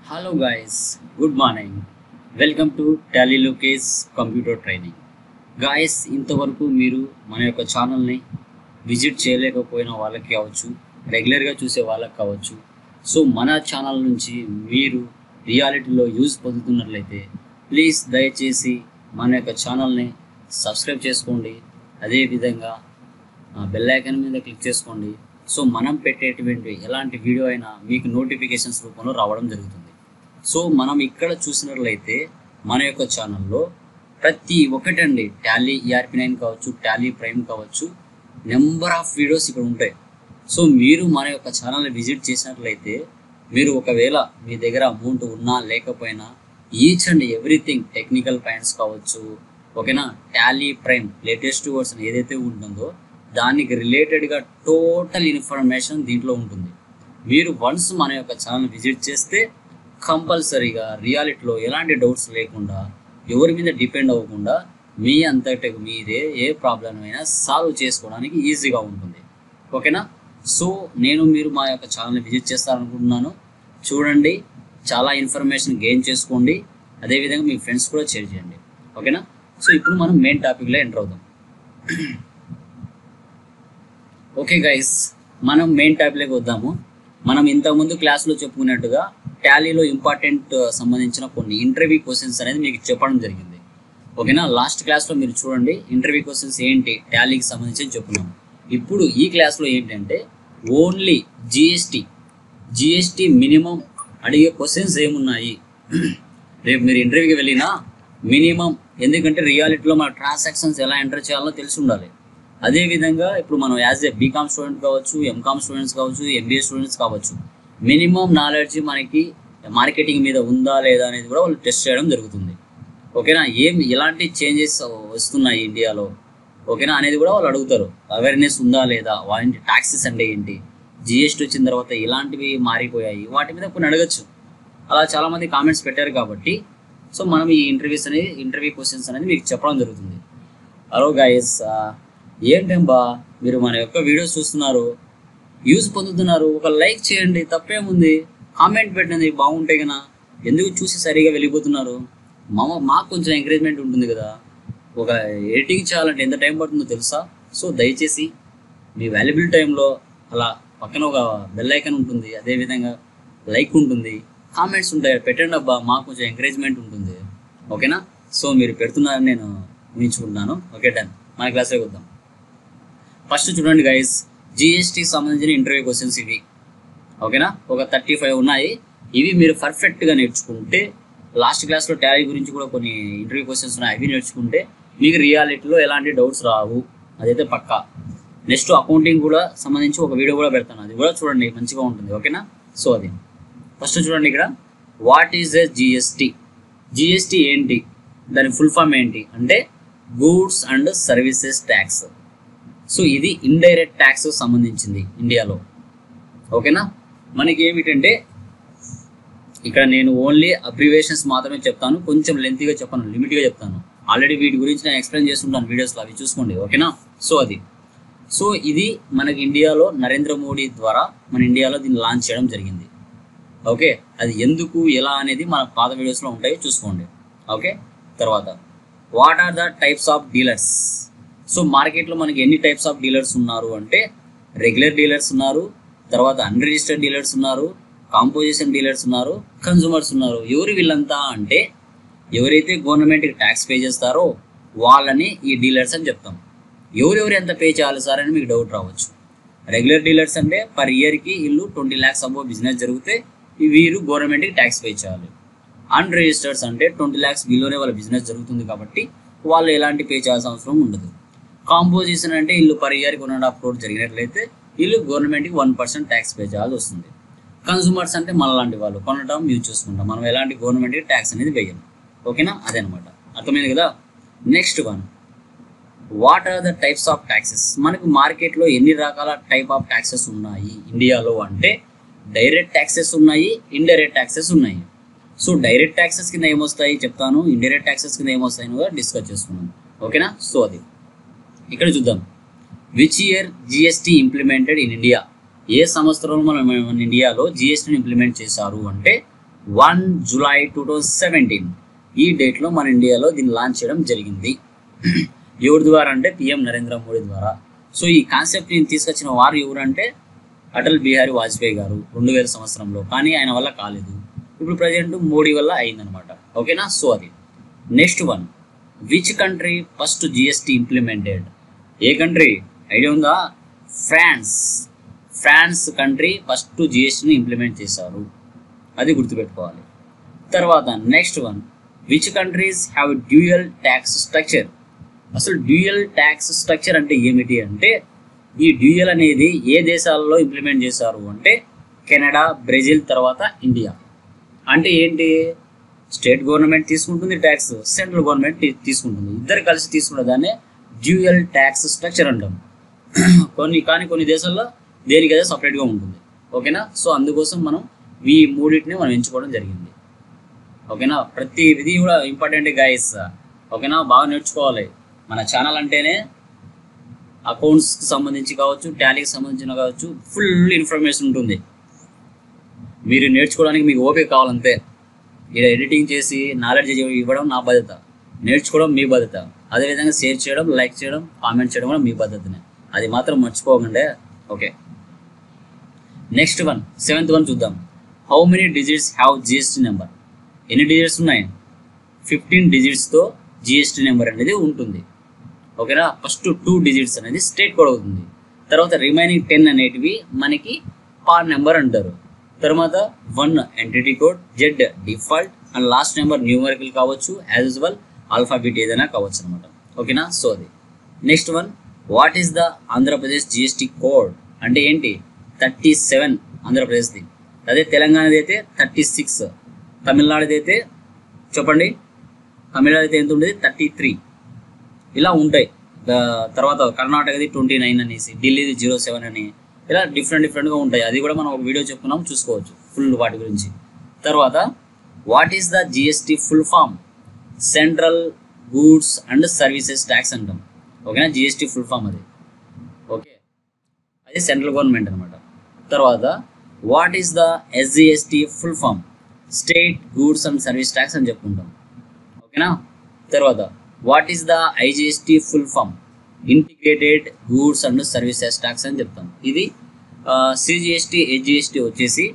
Hello guys, good morning. Welcome to Tally Lucas Computer Training. Guys, ఇంతవరకు మీరు మన యొక్క ఛానల్ని విజిట్ చేయలేకపోయిన వాళ్ళకి కావచ్చు, రెగ్యులర్గా చూసే వాళ్ళకి కావచ్చు. సో మన ఛానల్ నుంచి మీరు రియాలిటీలో యూజ్ పొందుతున్నట్లయితే ప్లీజ్ దయచేసి మన యొక్క ఛానల్ని సబ్స్క్రైబ్ చేసుకోండి. అదేవిధంగా బెల్ ఐకాన్ మీద క్లిక్ చేసుకోండి. సో మనం పెట్టేటువంటి ఎలాంటి వీడియో అయినా మీకు నోటిఫికేషన్స్ రూపంలో రావడం జరుగుతుంది. సో మనం ఇక్కడ చూసినట్లయితే మన యొక్క ఛానల్లో ప్రతి ఒక్కటండి టాలీ ERP9 కావచ్చు, టాలీ ప్రైమ్ కావచ్చు, నెంబర్ ఆఫ్ వీడియోస్ ఇక్కడ ఉంటాయి. సో మీరు మన యొక్క ఛానల్ని విజిట్ చేసినట్లయితే మీరు ఒకవేళ మీ దగ్గర అమౌంట్ ఉన్నా లేకపోయినా each and everything technical points కావచ్చు, ఓకేనా, టాలీ ప్రైమ్ లేటెస్ట్ వర్షన్ ఏదైతే ఉంటుందో దానికి రిలేటెడ్గా టోటల్ ఇన్ఫర్మేషన్ దీంట్లో ఉంటుంది. మీరు వన్స్ మన యొక్క ఛానల్ విజిట్ చేస్తే కంపల్సరీగా రియాలిటీలో ఎలాంటి డౌట్స్ లేకుండా, ఎవరి మీద డిపెండ్ అవ్వకుండా మీ అంతటకు మీరే ఏ ప్రాబ్లం అయినా సాల్వ్ చేసుకోవడానికి ఈజీగా ఉంటుంది. ఓకేనా? సో మీరు మా యొక్క ఛానల్ని విజిట్ చేస్తారనుకుంటున్నాను. చూడండి, చాలా ఇన్ఫర్మేషన్ గెయిన్ చేసుకోండి. అదేవిధంగా మీ ఫ్రెండ్స్ కూడా షేర్ చేయండి. ఓకేనా? సో ఇప్పుడు మనం మెయిన్ టాపిక్లో ఎంటర్ అవుదాం. ఓకే గైస్, మనం మెయిన్ టాపిక్లోకి వద్దాము. మనం ఇంతకుముందు క్లాస్లో చెప్పుకున్నట్టుగా టాలీలో ఇంపార్టెంట్ సంబంధించిన కొన్ని ఇంటర్వ్యూ క్వశ్చన్స్ అనేది మీకు చెప్పడం జరిగింది. ఓకేనా? లాస్ట్ క్లాస్లో మీరు చూడండి ఇంటర్వ్యూ క్వశ్చన్స్ ఏంటి టాలీకి సంబంధించి చెప్పుకున్నాం. ఇప్పుడు ఈ క్లాస్లో ఏంటంటే ఓన్లీ జిఎస్టీ మినిమం అడిగే క్వశ్చన్స్ ఏమున్నాయి. రేపు మీరు ఇంటర్వ్యూకి వెళ్ళినా మినిమం, ఎందుకంటే రియాలిటీలో మన ట్రాన్సాక్షన్స్ ఎలా ఎంటర్ చేయాలో తెలిసి ఉండాలి. అదేవిధంగా ఇప్పుడు మనం యాజ్ ఏ బీకామ్ స్టూడెంట్ కావచ్చు, ఎంకామ్ స్టూడెంట్స్ కావచ్చు, MBA స్టూడెంట్స్ కావచ్చు, మినిమం నాలెడ్జ్ మనకి మార్కెటింగ్ మీద ఉందా లేదా అనేది కూడా వాళ్ళు టెస్ట్ చేయడం జరుగుతుంది. ఓకేనా? ఎలాంటి చేంజెస్ వస్తున్నాయి ఇండియాలో, ఓకేనా, అనేది కూడా వాళ్ళు అడుగుతారు. అవేర్నెస్ ఉందా లేదా, వాటి ట్యాక్సెస్ అంటే ఏంటి, GST వచ్చిన తర్వాత ఇలాంటివి మారిపోయాయి, వాటి మీద కొన్ని అడగచ్చు. అలా చాలామంది కామెంట్స్ పెట్టారు కాబట్టి సో మనం ఈ ఇంటర్వ్యూ క్వశ్చన్స్ అనేది మీకు చెప్పడం జరుగుతుంది. హలో గైస్, ఏంటంబా మీరు మన యొక్క వీడియోస్ చూస్తున్నారు, యూజ్ పొందుతున్నారు, ఒక లైక్ చేయండి, తప్పేముంది, కామెంట్ పెట్టండి, బాగుంటే కదా. ఎందుకు చూసి సరిగా వెళ్ళిపోతున్నారు? మాకు కొంచెం ఎంకరేజ్మెంట్ ఉంటుంది కదా. ఒక ఎడిటింగ్ చేయాలంటే ఎంత టైం పడుతుందో తెలుసా? సో దయచేసి మీ వాల్యుబుల్ టైంలో అలా పక్కన ఒక బెల్ ఐకాన్ ఉంటుంది, అదేవిధంగా లైక్ ఉంటుంది, కామెంట్స్ ఉంటాయి, పెట్టండి అబ్బా, మాకు కొంచెం ఎంకరేజ్మెంట్ ఉంటుంది. ఓకేనా? సో మీరు పెడుతున్నారని నేను ఊహించుకుంటున్నాను. Okay, done. మన క్లాస్లోకి వద్దాం. ఫస్ట్ చూడండి గైస్, GSTకి సంబంధించిన ఇంటర్వ్యూ క్వశ్చన్స్ ఇవి. ఓకేనా? ఒక 35 ఉన్నాయి. ఇవి మీరు పర్ఫెక్ట్గా నేర్చుకుంటే, లాస్ట్ క్లాస్లో టాలీ గురించి కూడా కొన్ని ఇంటర్వ్యూ క్వశ్చన్స్ ఉన్నాయి, అవి నేర్చుకుంటే మీకు రియాలిటీలో ఎలాంటి డౌట్స్ రావు, అదైతే పక్కా. నెక్స్ట్ అకౌంటింగ్ కూడా సంబంధించి ఒక వీడియో కూడా పెడతాను, అది కూడా చూడండి, మంచిగా ఉంటుంది. ఓకేనా? సో అది ఫస్ట్ చూడండి. ఇక్కడ వాట్ ఈజ్ ఎ GST ఏంటి, దాని ఫుల్ ఫామ్ ఏంటి అంటే goods and services tax. So ఇది ఇండైరెక్ట్ ట్యాక్స్ సంబంధించింది ఇండియాలో. ఓకేనా? మనకి ఏమిటంటే ఇక్కడ నేను ఓన్లీ అబ్రివేషన్స్ మాత్రమే చెప్తాను, కొంచెం లెంతీగా చెప్పాను, లిమిట్గా చెప్తాను. ఆల్రెడీ వీటి గురించి నేను ఎక్స్ప్లెయిన్ చేస్తుంటాను వీడియోస్లో, అవి చూసుకోండి. ఓకేనా? సో ఇది మనకి ఇండియాలో నరేంద్ర మోడీ ద్వారా మన ఇండియాలో దీన్ని లాంచ్ చేయడం జరిగింది. ఓకే, అది ఎందుకు ఎలా అనేది మన పాత వీడియోస్లో ఉంటాయి, చూసుకోండి. ఓకే, తర్వాత what are the types of dealers. So మార్కెట్లో మనకి ఎన్ని టైప్స్ ఆఫ్ డీలర్స్ ఉన్నారు అంటే రెగ్యులర్ డీలర్స్ ఉన్నారు, తర్వాత అన్రిజిస్టర్డ్ డీలర్స్ ఉన్నారు, కాంపోజిషన్ డీలర్స్ ఉన్నారు, కన్సూమర్స్ ఉన్నారు. ఎవరు వీళ్ళంతా అంటే ఎవరైతే గవర్నమెంట్కి ట్యాక్స్ పే చేస్తారో వాళ్ళని ఈ డీలర్స్ అని చెప్తాం. ఎవరెవరు ఎంత పే చేయాలి సార్ అని మీకు డౌట్ రావచ్చు. రెగ్యులర్ డీలర్స్ అంటే పర్ ఇయర్కి వీళ్ళు 20 lakhs అబోవ్ బిజినెస్ జరిగితే వీరు గవర్నమెంట్కి ట్యాక్స్ పే చేయాలి. అన్రిజిస్టర్డ్స్ అంటే 20 lakhs బిలోనే వాళ్ళ బిజినెస్ జరుగుతుంది కాబట్టి వాళ్ళు ఎలాంటి పే చేయాల్సిన అవసరం ఉండదు. కాంపోజిషన్ అంటే వీళ్ళు పర్ ఇయర్కి 1.5 crore జరిగినట్లయితే వీళ్ళు గవర్నమెంట్కి 1% ట్యాక్స్ పే చేయాల్సి వస్తుంది. కన్సూమర్స్ అంటే మనలాంటి వాళ్ళు కొనటం యూజ్ చేసుకుంటాం, మనం ఎలాంటి గవర్నమెంట్కి ట్యాక్స్ అనేది వేయం. ఓకేనా? అదే అనమాట, అర్థమైంది కదా. Next one, what are the types of taxes. మనకు మార్కెట్లో ఎన్ని రకాల టైప్ ఆఫ్ ట్యాక్సెస్ ఉన్నాయి ఇండియాలో అంటే డైరెక్ట్ ట్యాక్సెస్ ఉన్నాయి, ఇండైరెక్ట్ ట్యాక్సెస్ ఉన్నాయి. సో డైరెక్ట్ ట్యాక్సెస్ కింద ఏమొస్తాయి చెప్తాను, ఇండైరెక్ట్ ట్యాక్సెస్ కింద ఏమొస్తాయి కూడా డిస్కస్ చేసుకున్నాం. ఓకేనా? సో అది ఇక్కడ చూద్దాం. Which year GST implemented in India. ఏ సంవత్సరంలో మన ఇండియాలో GSTని ఇంప్లిమెంట్ చేశారు అంటే July 2017 ఈ డేట్లో మన ఇండియాలో దీన్ని లాంచ్ చేయడం జరిగింది. ఎవరి ద్వారా అంటే పిఎం నరేంద్ర మోడీ ద్వారా. సో ఈ కాన్సెప్ట్ని తీసుకొచ్చిన వారు ఎవరంటే అటల్ బిహారీ వాజ్పేయి గారు 2000 సంవత్సరంలో. కానీ ఆయన వల్ల కాలేదు. ఇప్పుడు ప్రజెంట్ మోడీ వల్ల అయిందనమాట. ఓకేనా. సో అది next one, which country first GST implemented? A country idea ఉందా? ఫ్రాన్స్ కంట్రీ ఫస్ట్ జిఎస్టీని ఇంప్లిమెంట్ చేశారు. అది గుర్తుపెట్టుకోవాలి. తర్వాత next one, which countries have dual tax structure? అసలు డ్యూయల్ ట్యాక్స్ స్ట్రక్చర్ అంటే ఏమిటి అంటే, ఈ డ్యూయల్ అనేది ఏ దేశాలలో ఇంప్లిమెంట్ చేశారు అంటే కెనడా, బ్రెజిల్, తర్వాత ఇండియా. అంటే ఏంటి? స్టేట్ గవర్నమెంట్ తీసుకుంటుంది ట్యాక్స్, సెంట్రల్ గవర్నమెంట్ తీసుకుంటుంది. ఇద్దరు కలిసి తీసుకునే దాన్ని డ్యూయల్ ట్యాక్స్ స్ట్రక్చర్ అంటాం. కొన్ని దేశాల్లో దేనికైతే సపరేట్గా ఉంటుంది. ఓకేనా. సో అందుకోసం మనం ఈ మూడింటిని మనం ఎంచుకోవడం జరిగింది. ఓకేనా. ప్రతి ఇది కూడా ఇంపార్టెంట్ గైస్. ఓకేనా. బాగా నేర్చుకోవాలి. మన ఛానల్ అంటేనే అకౌంట్స్కి సంబంధించి కావచ్చు, టాలీకి సంబంధించిన కావచ్చు, ఫుల్ ఇన్ఫర్మేషన్ ఉంటుంది. మీరు నేర్చుకోవడానికి మీకు ఓపిక కావాలంతే. ఇలా ఎడిటింగ్ చేసి నాలెడ్జ్ ఇవ్వడం నా బాధ్యత, నేర్చుకోవడం మీ బాధ్యత. అదేవిధంగా షేర్ చేయడం, లైక్ చేయడం, కామెంట్ చేయడం కూడా మీ బాధ్యతనే. అది మాత్రం మర్చిపోకండి. Okay. Next one, 7th one చూద్దాం. How many digits have GST number? ఎన్ని డిజిట్స్ ఉన్నాయి? 15 డిజిట్స్తో జిఎస్టీ నెంబర్ అనేది ఉంటుంది. ఓకేనా. ఫస్ట్ 2 డిజిట్స్ అనేది స్టేట్ కోడ్ అవుతుంది. తర్వాత రిమైనింగ్ 10 అనేటివి మనకి పాన్ నెంబర్ అంటారు. తర్వాత 1 entity code, Z default, and last number numerical కావచ్చు, యాజ్ యూజువల్ ఆల్ఫాబెట్ ఏదైనా కావచ్చు అనమాట. ఓకేనా. సో అది next one, what is the Andhra Pradesh GST code? అంటే ఏంటి? 37 ఆంధ్రప్రదేశ్ది. అదే తెలంగాణది అయితే 36, తమిళనాడుది అయితే చెప్పండి, తమిళనాడు అయితే ఎంత ఉండేది? 33. ఇలా ఉంటాయి. తర్వాత కర్ణాటకది 29 అనేసి, ఢిల్లీది 07 అని, ఇలా డిఫరెంట్గా ఉంటాయి. అది కూడా మనం ఒక వీడియో చెప్పుకున్నాం, చూసుకోవచ్చు ఫుల్ వాటి గురించి. తర్వాత what is the GST full form? Central goods and services tax అంటాం. ఓకేనా. జిఎస్టీ ఫుల్ ఫామ్ అది. ఓకే. అది సెంట్రల్ గవర్నమెంట్ అనమాట. తర్వాత what is the SGST full form? State goods and service tax అని చెప్పుకుంటాం. ఓకేనా. తర్వాత what is the IGST full form? Integrated goods and services tax అని చెప్తాం. ఇది సిజిఎస్టీ, హెచ్జిఎస్టీ వచ్చేసి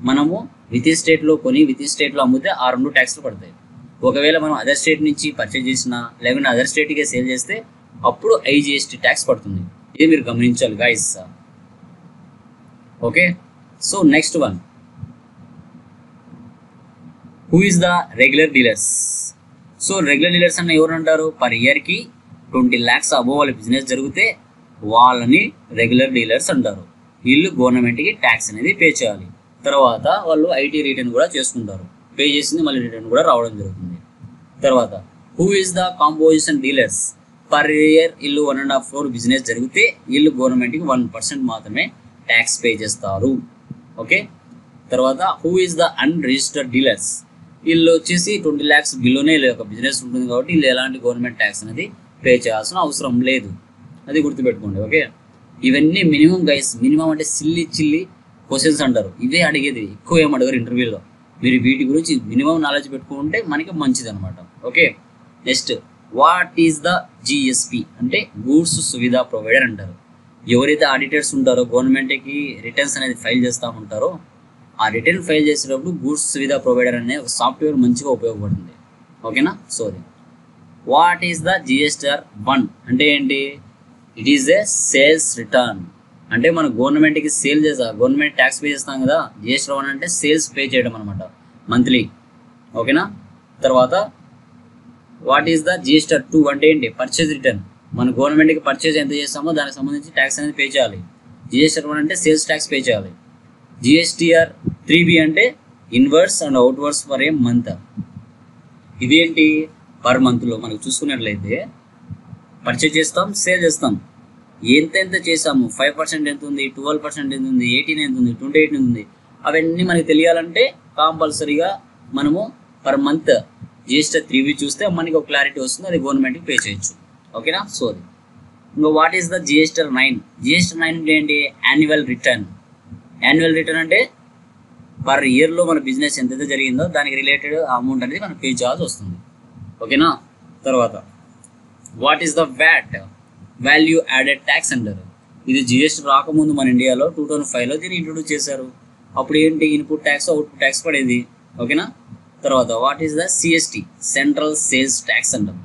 మనము విత్ స్టేట్లో కొని విత్ స్టేట్లో అమ్మితే ఆ 2 ట్యాక్స్లు పడతాయి. ఒకవేళ మనం అదర్ స్టేట్ నుంచి పర్చేజ్ చేసినా లేకుంటే అదర్ స్టేట్కే సేల్ చేస్తే అప్పుడు ఐజిఎస్టీ ట్యాక్స్ పడుతుంది. ఇది మీరు గమనించాలి guys. Okay. So next one, who is the regular dealers? So regular dealers అన్న ఎవరు అంటారు? పర్ ఇయర్కి 20 lakhs అబోవ్ వాళ్ళ బిజినెస్ జరిగితే వాళ్ళని రెగ్యులర్ డీలర్స్ అంటారు. వీళ్ళు గవర్నమెంట్కి ట్యాక్స్ అనేది పే చేయాలి. తర్వాత వాళ్ళు ఐటీ రిటర్న్ కూడా చేసుకుంటారు. పే చేసింది మళ్ళీ రిటర్న్ కూడా రావడం జరుగుతుంది. తర్వాత who is the composition dealers? Per year వీళ్ళు 1.5 crore బిజినెస్ జరిగితే వీళ్ళు గవర్నమెంట్కి 1% మాత్రమే ట్యాక్స్ పే చేస్తారు. ఓకే. తర్వాత who is the unregistered dealers? వీళ్ళు వచ్చేసి 20 lakhs బిలోనే ఒక బిజినెస్ ఉంటుంది కాబట్టి వీళ్ళు ఎలాంటి గవర్నమెంట్ ట్యాక్స్ అనేది పే చేయాల్సిన అవసరం లేదు. అది గుర్తుపెట్టుకోండి. ఓకే. ఇవన్నీ మినిమం గైస్. మినిమం అంటే చిల్లి క్వశ్చన్స్ అంటారు. ఇవే అడిగేది, ఎక్కువ ఏం అడగరు ఇంటర్వ్యూలో. మీరు వీటి గురించి మినిమం నాలెడ్జ్ పెట్టుకుంటే మనకి మంచిది అనమాట. Okay. Next, what is the GSP? అంటే గూడ్స్ సువిధా ప్రొవైడర్ అంటారు. ఎవరైతే ఆడిటర్స్ ఉంటారో గవర్నమెంట్కి రిటర్న్స్ అనేది ఫైల్ చేస్తూ ఉంటారో ఆ రిటర్న్ ఫైల్ చేసేటప్పుడు గూడ్స్ సువిధా ప్రొవైడర్ అనే ఒక సాఫ్ట్వేర్ మంచిగా ఉపయోగపడుతుంది. ఓకేనా. So what is the GSTR 1 అంటే ఏంటి? It is a sales return. అంటే మనం గవర్నమెంట్కి సేల్ చేస్తాం, గవర్నమెంట్ ట్యాక్స్ పే చేస్తాం కదా. జిఎస్టిఆర్ 1 అంటే సేల్స్ పే చేయడం అనమాట, మంత్లీ. ఓకేనా. తర్వాత వాట్ ఈస్ ద జిఎస్టిఆర్ 2 అంటే ఏంటి? Purchase return. మన గవర్నమెంట్కి పర్చేజ్ ఎంత చేస్తామో దానికి సంబంధించి ట్యాక్స్ అనేది పే చేయాలి. జిఎస్టిఆర్ 1 అంటే సేల్స్ ట్యాక్స్ పే చేయాలి. జిఎస్టిఆర్ 3B అంటే inverse and outwards for a month. ఇదేంటి? పర్ మంత్లో మనకు చూసుకున్నట్లయితే పర్చేజ్ చేస్తాం, సేల్ చేస్తాం. ఎంత చేసాము, 5% ఎంత ఉంది, 12% ఎంత ఉంది, 18 ఎంత ఉంది, 28 ఎంత ఉంది, అవన్నీ మనకి తెలియాలంటే కంపల్సరీగా మనము పర్ మంత్ జిఎస్టిఆర్ 3B చూస్తే మనకి ఒక క్లారిటీ వస్తుంది. అది గవర్నమెంట్కి పే చేయొచ్చు. ఓకేనా. సో అది ఇంకా what is the GSTR 9? GSTR 9 అంటే ఏంటి? Annual return. యాన్యువల్ రిటర్న్ అంటే పర్ ఇయర్లో మన బిజినెస్ ఎంతైతే జరిగిందో దానికి రిలేటెడ్ అమౌంట్ అనేది మనం పే చేయాల్సి వస్తుంది. ఓకేనా. తర్వాత what is the VAT, value added tax అంటారు. ఇది జిఎస్టీ రాకముందు మన ఇండియాలో 2005లో దీన్ని ఇంట్రొడ్యూస్ చేశారు. అప్పుడు ఏంటి, ఇన్పుట్ ట్యాక్స్ అవుట్పుట్ ట్యాక్స్ పడేది. ఓకేనా. తర్వాత what is the CST, central sales tax అంటాం.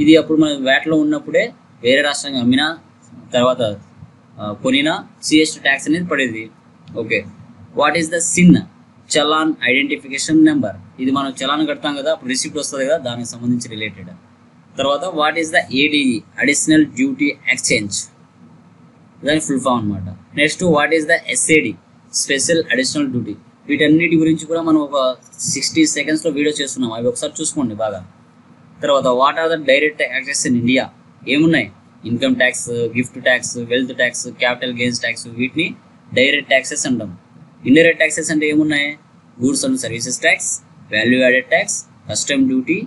ఇది అప్పుడు మనం వ్యాట్లో ఉన్నప్పుడే వేరే రాష్ట్రంగా అమ్మినా తర్వాత కొనినా సిఎస్టీ ట్యాక్స్ అనేది పడేది. Okay. What is the sin, challan identification number. ఇది మనం చలాన్ కడతాం కదా, అప్పుడు రిసిప్ట్ వస్తుంది కదా, దానికి సంబంధించి రిలేటెడ్. తర్వాత what is the ADE, additional duty exchange, దాని ఫుల్ ఫామ్ అనమాట. Next what is the SAD, special additional duty. వీటన్నిటి గురించి కూడా మనం ఒక 60 సెకండ్స్లో వీడియో చేస్తున్నాం, అవి ఒకసారి చూసుకోండి బాగా. తర్వాత what are the direct taxes in India, ఏమున్నాయి, income tax, gift tax, wealth tax, capital gains tax, వీటిని డైరెక్ట్ ట్యాక్సెస్ అంటాం. ఇండైరెక్ట్ ట్యాక్సెస్ అంటే ఏమున్నాయి, goods and services tax, value added tax, custom duty,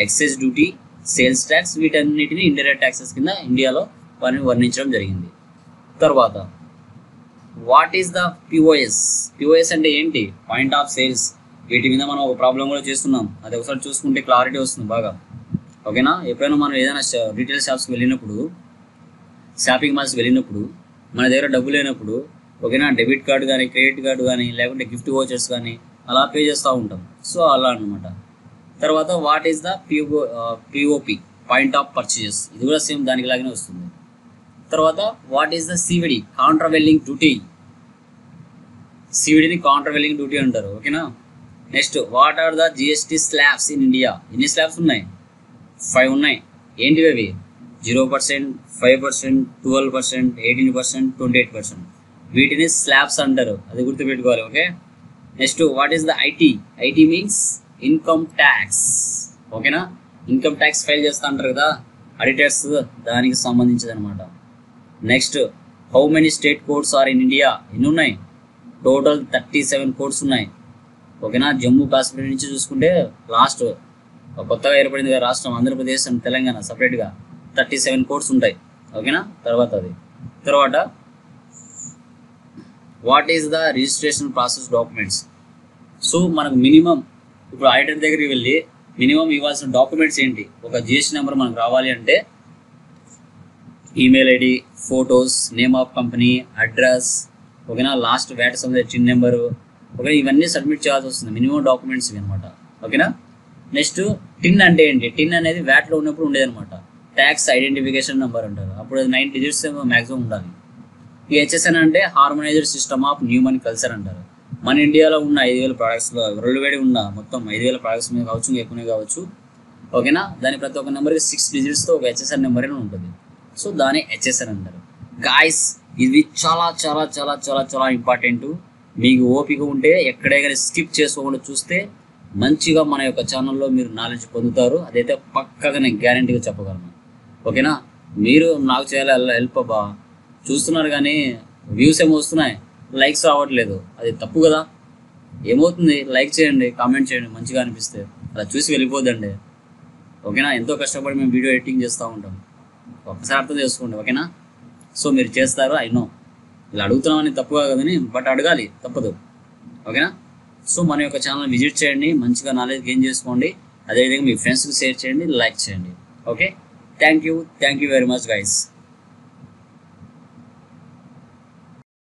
excise duty, sales tax, వీటన్నిటిని indirect taxes కింద ఇండియాలో వారిని వర్ణించడం జరిగింది. తర్వాత what is the POS, POS అంటే ఏంటి, పాయింట్ ఆఫ్ సేల్స్. వీటి మీద మనం ఒక ప్రాబ్లం కూడా చేస్తున్నాం, అది ఒకసారి చూసుకుంటే క్లారిటీ వస్తుంది బాగా. ఓకేనా. ఎప్పుడైనా మనం ఏదైనా రీటైల్ షాప్స్కి వెళ్ళినప్పుడు, షాపింగ్ మాల్స్కి వెళ్ళినప్పుడు మన దగ్గర డబ్బు లేనప్పుడు, ఓకేనా, డెబిట్ కార్డు కానీ క్రెడిట్ కార్డు కానీ లేకుంటే గిఫ్ట్ వోచర్స్ కానీ అలా పే చేస్తూ ఉంటాం. సో అలా అనమాట. తర్వాత what is the POP, point of purchases. ఇది కూడా సేమ్ దానికి లాగానే వస్తుంది. తర్వాత what is the CVD, countervailing duty. సివిడిని కాంట్రావెల్లింగ్ డ్యూటీ అంటారు. ఓకేనా. Next what are the GST slabs in India. ఎన్ని స్లాబ్స్ ఉన్నాయి, 5 ఉన్నాయి. ఏంటివి అవి, 0%, 5%, 12%, 18%, 28%. వీటిని స్లాబ్స్ అంటారు, అది గుర్తుపెట్టుకోవాలి. Okay. Next what is the IT, IT means income tax. ఓకేనా. ఇన్కమ్ ట్యాక్స్ ఫైల్ చేస్తూ అంటారు కదా ఆడిటర్స్, దానికి సంబంధించింది అనమాట. Next how many state codes are in India, ఎన్ని ఉన్నాయి, టోటల్ 37 కోడ్స్ ఉన్నాయి. ఓకేనా. జమ్మూ కాశ్మీర్ నుంచి చూసుకుంటే లాస్ట్ కొత్తగా ఏర్పడింది కదా రాష్ట్రం ఆంధ్రప్రదేశ్ అండ్ తెలంగాణ సపరేట్గా 37 కోడ్స్ ఉంటాయి. ఓకేనా. తర్వాత what is the registration process documents. So మనకు మినిమం ఇప్పుడు ఆడిటర్ దగ్గరికి వెళ్ళి మినిమం ఇవ్వాల్సిన డాక్యుమెంట్స్ ఏంటి, ఒక జిఎస్టీ నెంబర్ మనకు రావాలి అంటే email ID, photos, name of company, address, ఓకేనా, లాస్ట్ వ్యాట్ సంబంధించిన టిన్ నెంబరు, ఓకే, ఇవన్నీ సబ్మిట్ చేయాల్సి వస్తుంది. మినిమం డాక్యుమెంట్స్ ఇవి అనమాట. ఓకేనా. నెక్స్ట్ టిన్ అంటే ఏంటి, టిన్ అనేది వ్యాట్లో ఉన్నప్పుడు ఉండేదన్నమాట. ట్యాక్స్ ఐడెంటిఫికేషన్ నెంబర్ అంటారు, అప్పుడు అది 9 డిజిట్స్ మ్యాక్సిమం ఉండాలి. ఈ హెచ్ఎస్ఎన్ అంటే harmonised system of human culture అంటారు. మన ఇండియాలో ఉన్న 5,000 ప్రోడక్ట్స్లో వరల్డ్ ఉన్న మొత్తం 5,000 ప్రోడక్ట్స్ మీద కావచ్చు, ఇంకా ఎక్కువనే కావచ్చు. ఓకేనా. దాని ప్రతి ఒక్క నెంబర్కి 6 డిజిట్స్తో ఒక హెచ్ఎస్ఎన్ నెంబర్ అని ఉంటుంది. సో దాన్ని హెచ్ఎస్ఎన్ అంటారు. గాయస్ ఇది చాలా చాలా చాలా చాలా చాలా ఇంపార్టెంట్. మీకు ఓపిక ఉంటే ఎక్కడైనా స్కిప్ చేసుకోకుండా చూస్తే మంచిగా మన యొక్క ఛానల్లో మీరు నాలెడ్జ్ పొందుతారు. అదైతే పక్కగా నేను గ్యారంటీగా చెప్పగలను. ఓకేనా. మీరు నాకు చేయాలి హెల్ప్ అబ్బా, చూస్తున్నారు కానీ వ్యూస్ ఏమో వస్తున్నాయి, లైక్స్ రావట్లేదు, అది తప్పు కదా. ఏమవుతుంది, లైక్ చేయండి, కామెంట్ చేయండి, మంచిగా అనిపిస్తే అలా చూసి వెళ్ళిపోద్దండి. ఓకేనా. ఎంతో కష్టపడి మేము వీడియో ఎడిటింగ్ చేస్తూ ఉంటాం, ఒక్కసారి అర్థం చేసుకోండి. ఓకేనా. సో మీరు చేస్తారు, ఐ నో ఇలా అడుగుతున్నామని తప్పుగా కదని, బట్ అడగాలి, తప్పదు. ఓకేనా. సో మన యొక్క ఛానల్ విజిట్ చేయండి, మంచిగా నాలెడ్జ్ గెయిన్ చేసుకోండి. అదేవిధంగా మీ ఫ్రెండ్స్కి షేర్ చేయండి, లైక్ చేయండి. Okay. Thank you very much guys.